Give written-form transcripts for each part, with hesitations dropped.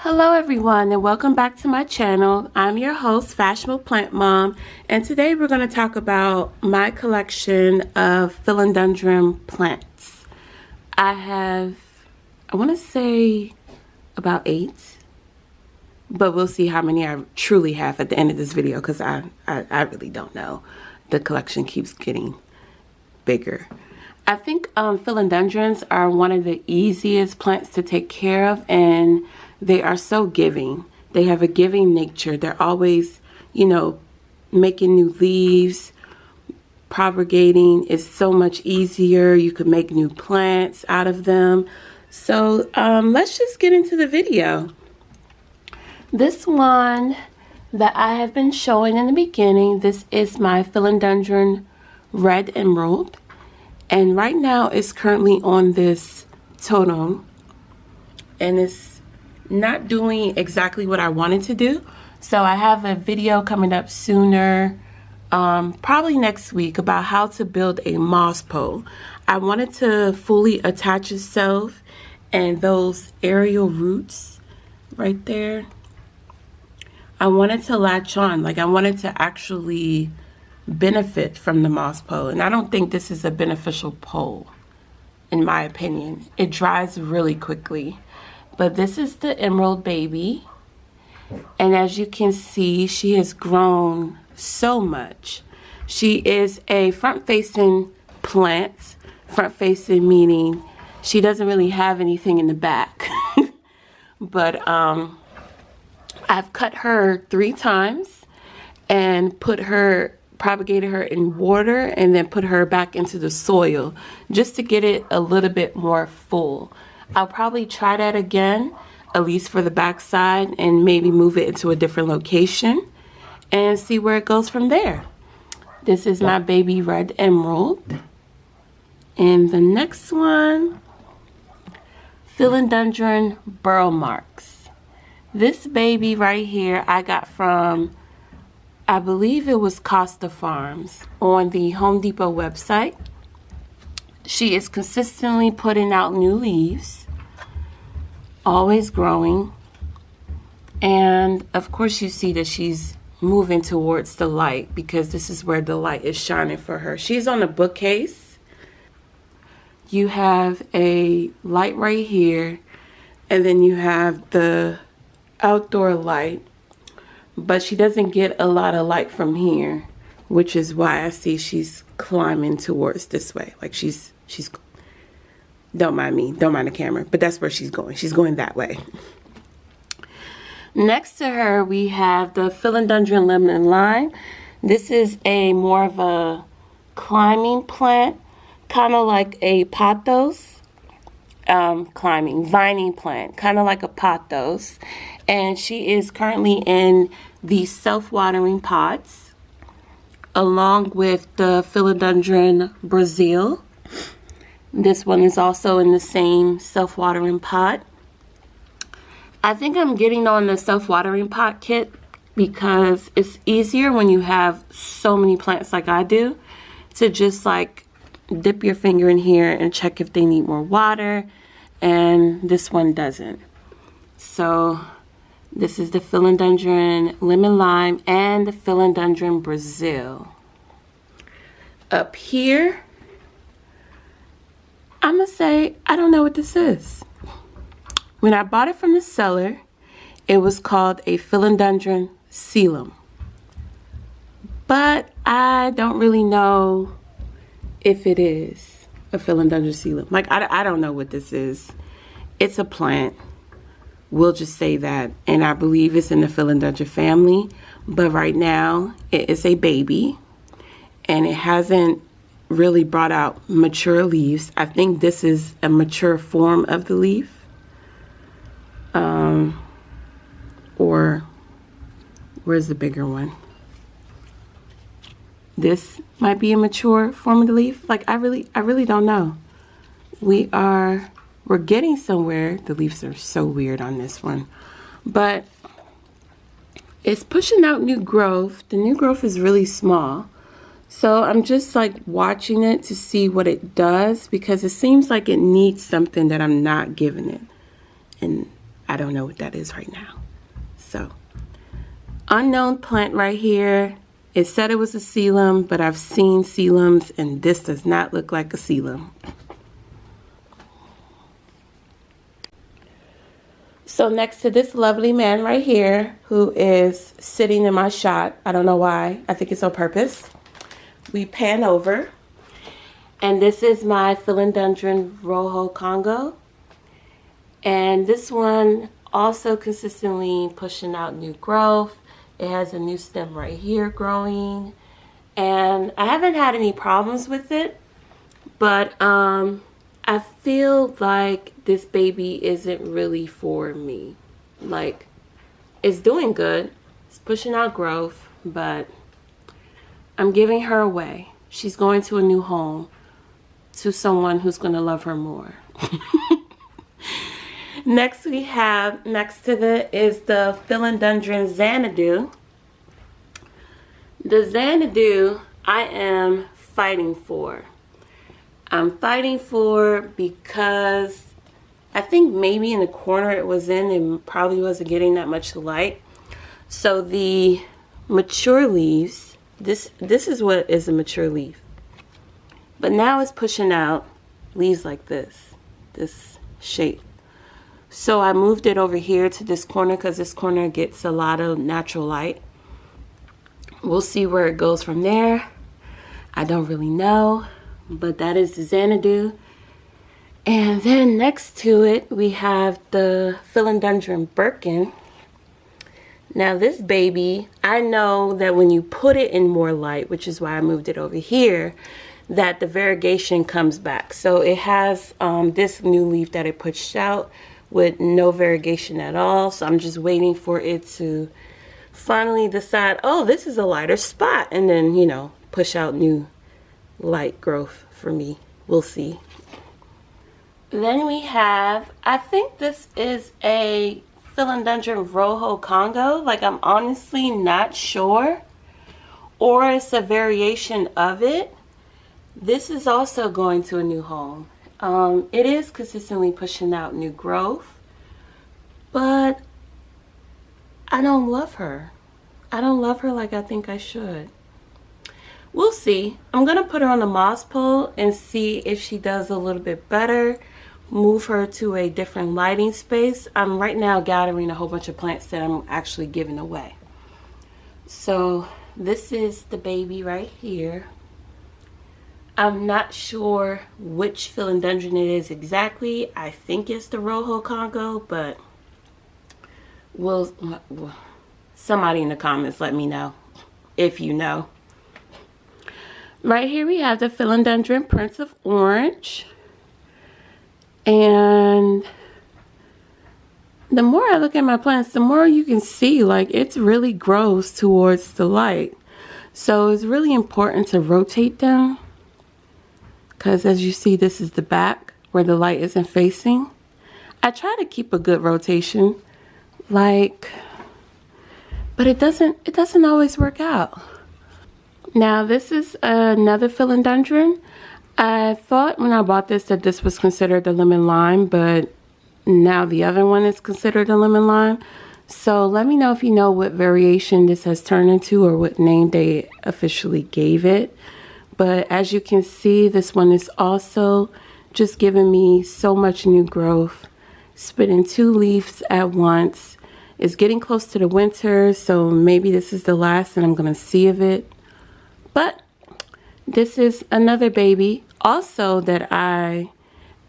Hello everyone and welcome back to my channel. I'm your host, Fashionable Plant Mom, and today we're going to talk about my collection of philodendron plants. I want to say about 8, but we'll see how many I truly have at the end of this video because I really don't know. The collection keeps getting bigger. I think philodendrons are one of the easiest plants to take care of, and they are so giving. They have a giving nature. They're always, making new leaves. Propagating is so much easier. You could make new plants out of them. So let's just get into the video. This one that I have been showing in the beginning, this is my Philodendron Red Emerald. And right now it's currently on this totem. And it's not doing exactly what I wanted to do. So I have a video coming up sooner, probably next week, about how to build a moss pole. I wanted to fully attach itself, and those aerial roots right there, I wanted to latch on. Like, I wanted to actually benefit from the moss pole. And I don't think this is a beneficial pole, in my opinion. It dries really quickly. But this is the emerald baby, and as you can see, she has grown so much. She is a front-facing plant. Front-facing meaning she doesn't really have anything in the back. But I've cut her 3 times and propagated her in water, and then put her back into the soil just to get it a little bit more full. I'll probably try that again, at least for the back side, and maybe move it into a different location and see where it goes from there. This is my baby red emerald. And the next one, Philodendron burl marks. This baby right here I got from, I believe it was Costa Farms on the Home Depot website. She is consistently putting out new leaves, always growing, and of course you see that she's moving towards the light because this is where the light is shining for her. She's on a bookcase. You have a light right here, and then you have the outdoor light, but she doesn't get a lot of light from here, which is why I see she's climbing towards this way. Like she's don't mind me, don't mind the camera, but that's where she's going. She's going that way. Next to her, we have the Philodendron lemon lime. This is a more of a climbing plant, kind of like a pothos, vining plant, kind of like a pothos. And she is currently in the self-watering pots, along with the Philodendron Brazil. This one is also in the same self-watering pot. I think I'm getting on the self-watering pot kit because it's easier when you have so many plants like I do to just like dip your finger in here and check if they need more water, and this one doesn't. So this is the Philodendron lemon lime and the Philodendron Brazil. Up here, I'm gonna say I don't know what this is. When I bought it from the seller, it was called a Philodendron coelum, but I don't really know if it is a Philodendron coelum. Like I don't know what this is. It's a plant. We'll just say that, and I believe it's in the Philodendron family, but right now it is a baby, and it hasn't really brought out mature leaves. I think this is a mature form of the leaf, or where's the bigger one? This might be a mature form of the leaf. Like I really don't know. We're getting somewhere. The leaves are so weird on this one, but it's pushing out new growth. The new growth is really small. So I'm just like watching it to see what it does, because it seems like it needs something that I'm not giving it. And I don't know what that is right now. So, unknown plant right here. It said it was a coelom, but I've seen coeloms, and this does not look like a coelom. So next to this lovely man right here, who is sitting in my shot, I don't know why, I think it's on purpose, we pan over, and this is my Philodendron Rojo Congo, and this one also consistently pushing out new growth. It has a new stem right here growing, and I haven't had any problems with it, but I feel like this baby isn't really for me. Like, it's doing good, it's pushing out growth, but I'm giving her away. She's going to a new home, to someone who's going to love her more. Next we have, next to the is the Philodendron Xanadu. The Xanadu I am fighting for. I'm fighting for because I think maybe in the corner it was in, it probably wasn't getting that much light. So the mature leaves, this is what is a mature leaf. But now it's pushing out leaves like this shape. So I moved it over here to this corner because this corner gets a lot of natural light. We'll see where it goes from there. I don't really know, but that is the Xanadu. And then next to it, we have the Philodendron Birkin. Now this baby, I know that when you put it in more light, which is why I moved it over here, that the variegation comes back. So it has this new leaf that it pushed out with no variegation at all. So I'm just waiting for it to finally decide, oh, this is a lighter spot, and then, you know, push out new light growth for me. We'll see. Then we have, I think this is a Philodendron Rojo Congo. Like, I'm honestly not sure, or it's a variation of it. This is also going to a new home. It is consistently pushing out new growth, but I don't love her. I don't love her like I think I should. We'll see. I'm gonna put her on the moss pole and see if she does a little bit better. Move her to a different lighting space. I'm right now gathering a whole bunch of plants that I'm actually giving away. So this is the baby right here. I'm not sure which philodendron it is exactly. I think it's the Rojo Congo, but somebody in the comments let me know if you know. Right here we have the Philodendron Prince of Orange. And the more I look at my plants, the more you can see, like, it really grows towards the light. So it's really important to rotate them, because as you see, this is the back where the light isn't facing. I try to keep a good rotation, like, but it doesn't always work out. Now this is another philodendron. I thought when I bought this that this was considered a lemon lime, but now the other one is considered a lemon lime. So let me know if you know what variation this has turned into or what name they officially gave it. But as you can see, this one is also just giving me so much new growth, spitting 2 leaves at once. It's getting close to the winter, so maybe this is the last that I'm going to see of it. But this is another baby also that I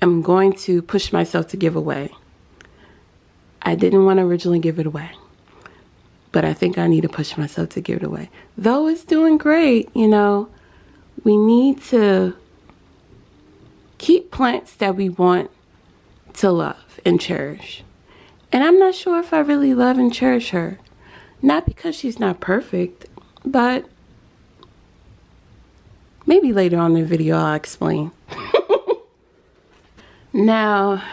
am going to push myself to give away. I didn't want to originally give it away, but I think I need to push myself to give it away. Though it's doing great, you know, we need to keep plants that we want to love and cherish. And I'm not sure if I really love and cherish her. Not because she's not perfect, but maybe later on in the video I'll explain. Now,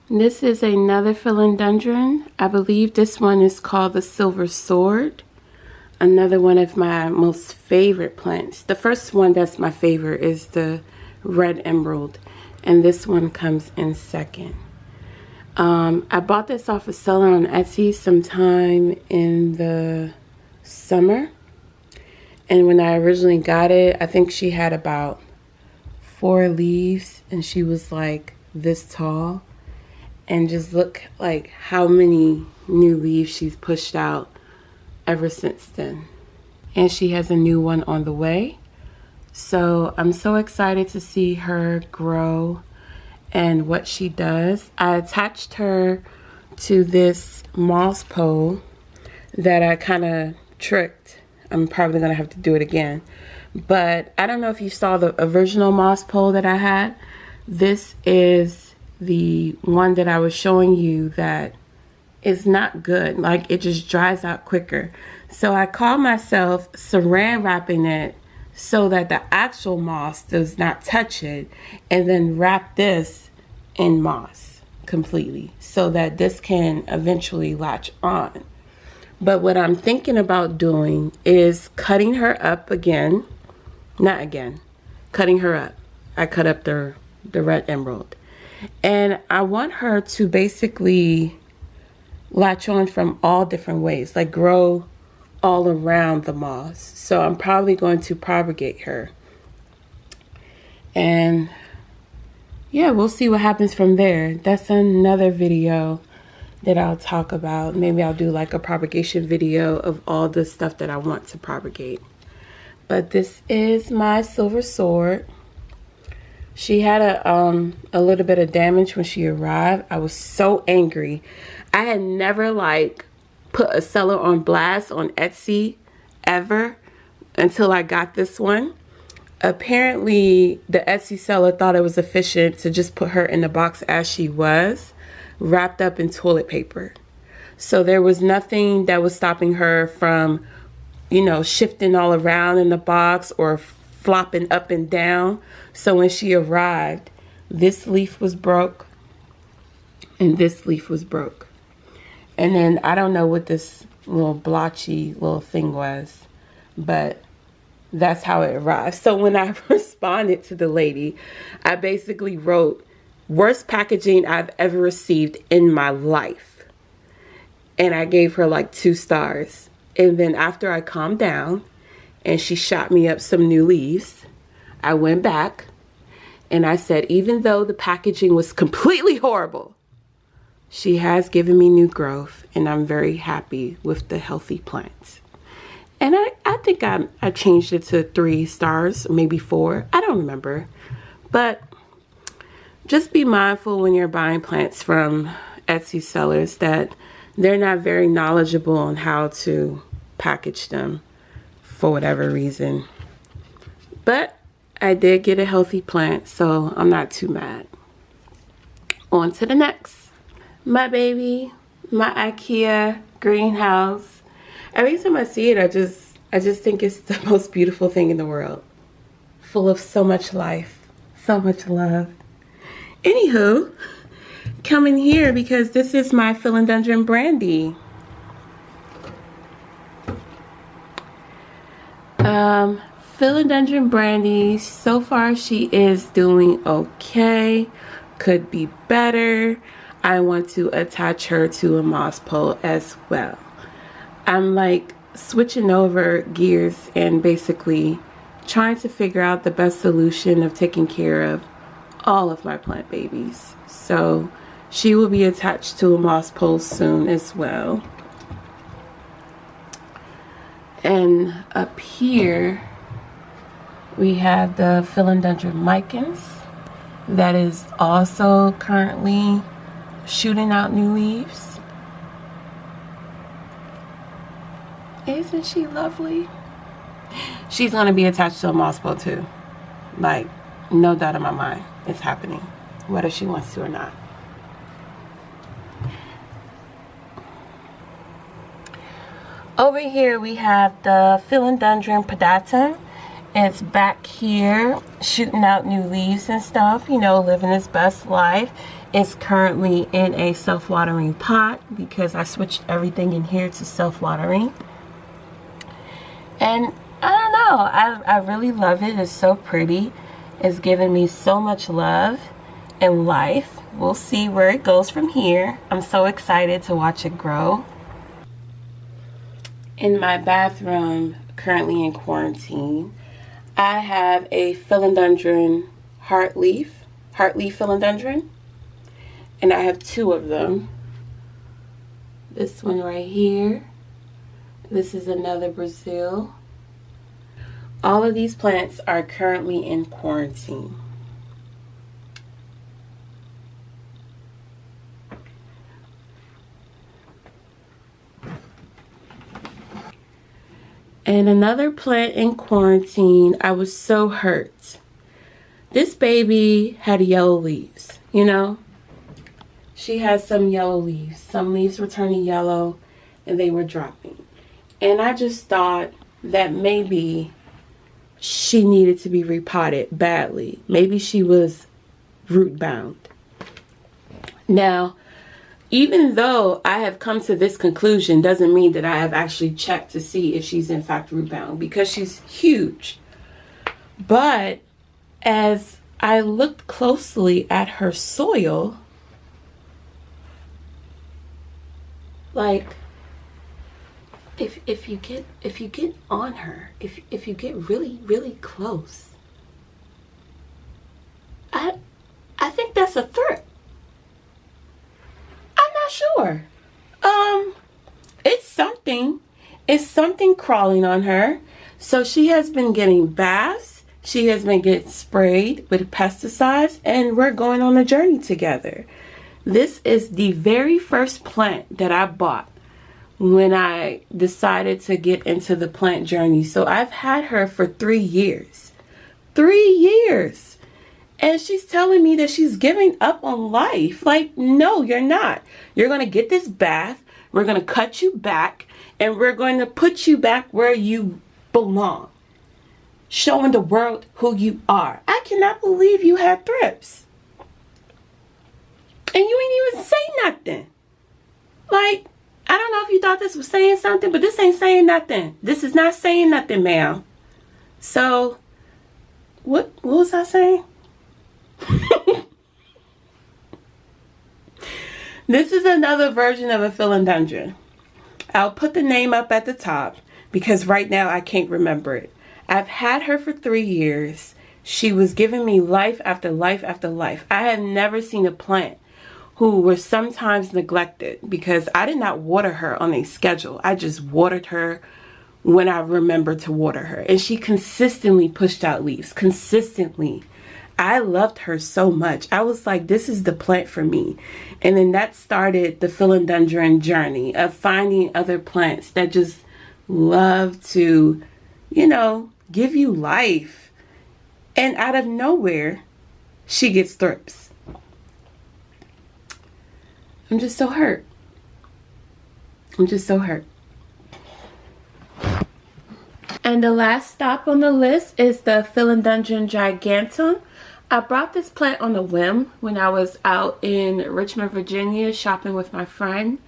this is another philodendron. I believe this one is called the Silver Sword. Another one of my most favorite plants. The first one that's my favorite is the Red Emerald, and this one comes in second. I bought this off a seller on Etsy sometime in the summer. And when I originally got it, I think she had about 4 leaves and she was like this tall. And just look like how many new leaves she's pushed out ever since then. And she has a new one on the way. So I'm so excited to see her grow and what she does. I attached her to this moss pole that I kind of tricked. I'm probably gonna have to do it again. But I don't know if you saw the original moss pole that I had. This is the one that I was showing you that is not good. Like, it just dries out quicker. So I called myself saran wrapping it so that the actual moss does not touch it, and then wrap this in moss completely so that this can eventually latch on. But what I'm thinking about doing is cutting her up again. Not again, cutting her up. I cut up the red emerald. And I want her to basically latch on from all different ways, like grow all around the moss. So I'm probably going to propagate her. And yeah, we'll see what happens from there. That's another video that I'll talk about. Maybe I'll do like a propagation video of all the stuff that I want to propagate. But this is my silver sword. She had a little bit of damage when she arrived. I was so angry. I had never like put a seller on blast on Etsy ever until I got this one. Apparently the Etsy seller thought it was efficient to just put her in the box as she was, wrapped up in toilet paper. So there was nothing that was stopping her from, you know, shifting all around in the box or flopping up and down. So when she arrived, this leaf was broke and this leaf was broke. And then I don't know what this little blotchy little thing was, but that's how it arrived. So when I responded to the lady, I basically wrote, worst packaging I've ever received in my life. And I gave her like 2 stars. And then after I calmed down and she shot me up some new leaves, I went back and I said, even though the packaging was completely horrible, she has given me new growth and I'm very happy with the healthy plants. And I think I changed it to 3 stars, maybe 4. I don't remember. But just be mindful when you're buying plants from Etsy sellers that they're not very knowledgeable on how to package them for whatever reason. But I did get a healthy plant, so I'm not too mad. On to the next. My baby, my IKEA greenhouse. Every time I see it, I just think it's the most beautiful thing in the world. Full of so much life, so much love. Anywho, come in here because this is my Philodendron Brandy. Philodendron Brandy, so far she is doing okay. Could be better. I want to attach her to a moss pole as well. I'm like switching over gears and basically trying to figure out the best solution of taking care of all of my plant babies. So she will be attached to a moss pole soon as well. And up here we have the Philodendron Micans that is also currently shooting out new leaves. Isn't she lovely? She's gonna be attached to a moss pole too. Like, no doubt in my mind, it's happening, whether she wants to or not. Over here we have the Philodendron Pedatum. It's back here shooting out new leaves and stuff, you know, living its best life. It's currently in a self-watering pot because I switched everything in here to self-watering. And I don't know, I really love it. It's so pretty. It's giving me so much love. in life. We'll see where it goes from here. I'm so excited to watch it grow. In my bathroom, currently in quarantine, I have a Philodendron heartleaf Philodendron, and I have two of them. This one right here. This is another Brazil. All of these plants are currently in quarantine. And another plant in quarantine, I was so hurt. This baby had yellow leaves, you know? She has some yellow leaves. Some leaves were turning yellow and they were dropping. And I just thought that maybe she needed to be repotted badly. Maybe she was root bound. Now, even though I have come to this conclusion, doesn't mean that I have actually checked to see if she's in fact root bound, because she's huge. But as I looked closely at her soil, like if you get on her, if you get really close, I think that's a threat. I'm not sure. It's something crawling on her. So she has been getting baths. She has been getting sprayed with pesticides, and we're going on a journey together. This is the very first plant that I bought when I decided to get into the plant journey. So I've had her for 3 years. 3 years. And she's telling me that she's giving up on life. Like, no, you're not. You're going to get this bath. We're going to cut you back. And we're going to put you back where you belong. Showing the world who you are. I cannot believe you had thrips. And you ain't even say nothing. Like, I don't know if you thought this was saying something, but this ain't saying nothing. This is not saying nothing, ma'am. So, what was I saying? This is another version of a philodendron. I'll put the name up at the top because right now I can't remember it. I've had her for 3 years. She was giving me life after life after life. I have never seen a plant who was sometimes neglected because I did not water her on a schedule. I just watered her when I remembered to water her. And she consistently pushed out leaves. Consistently. I loved her so much. I was like, this is the plant for me. And then that started the philodendron journey of finding other plants that just love to, you know, give you life. And out of nowhere, she gets thrips. I'm just so hurt. I'm just so hurt. And the last stop on the list is the Philodendron giganteum. I brought this plant on a whim when I was out in Richmond, Virginia shopping with my friend.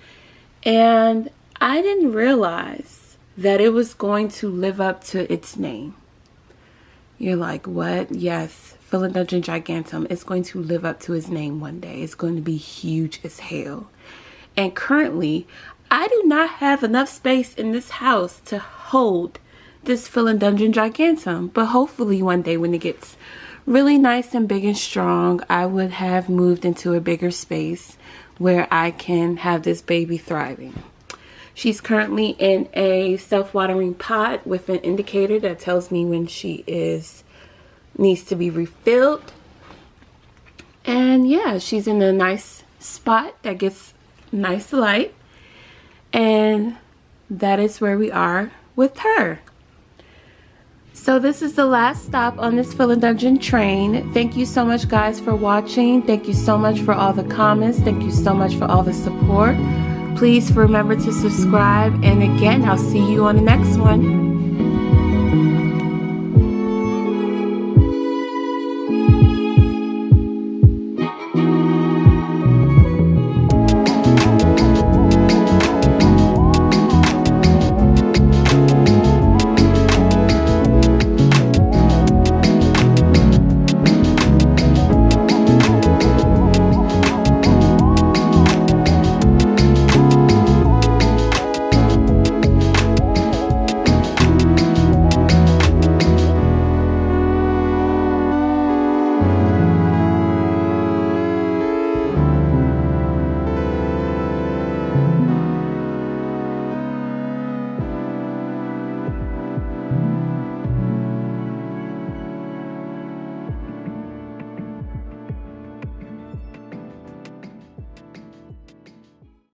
And I didn't realize that it was going to live up to its name. You're like, what? Yes, Philodendron giganteum is going to live up to its name one day. It's going to be huge as hell. And currently, I do not have enough space in this house to hold this Philodendron giganteum. But hopefully one day when it gets really nice and big and strong, I would have moved into a bigger space where I can have this baby thriving. She's currently in a self-watering pot with an indicator that tells me when she needs to be refilled. And yeah, she's in a nice spot that gets nice light. And that is where we are with her. So this is the last stop on this philodendron train. Thank you so much, guys, for watching. Thank you so much for all the comments. Thank you so much for all the support. Please remember to subscribe. And again, I'll see you on the next one.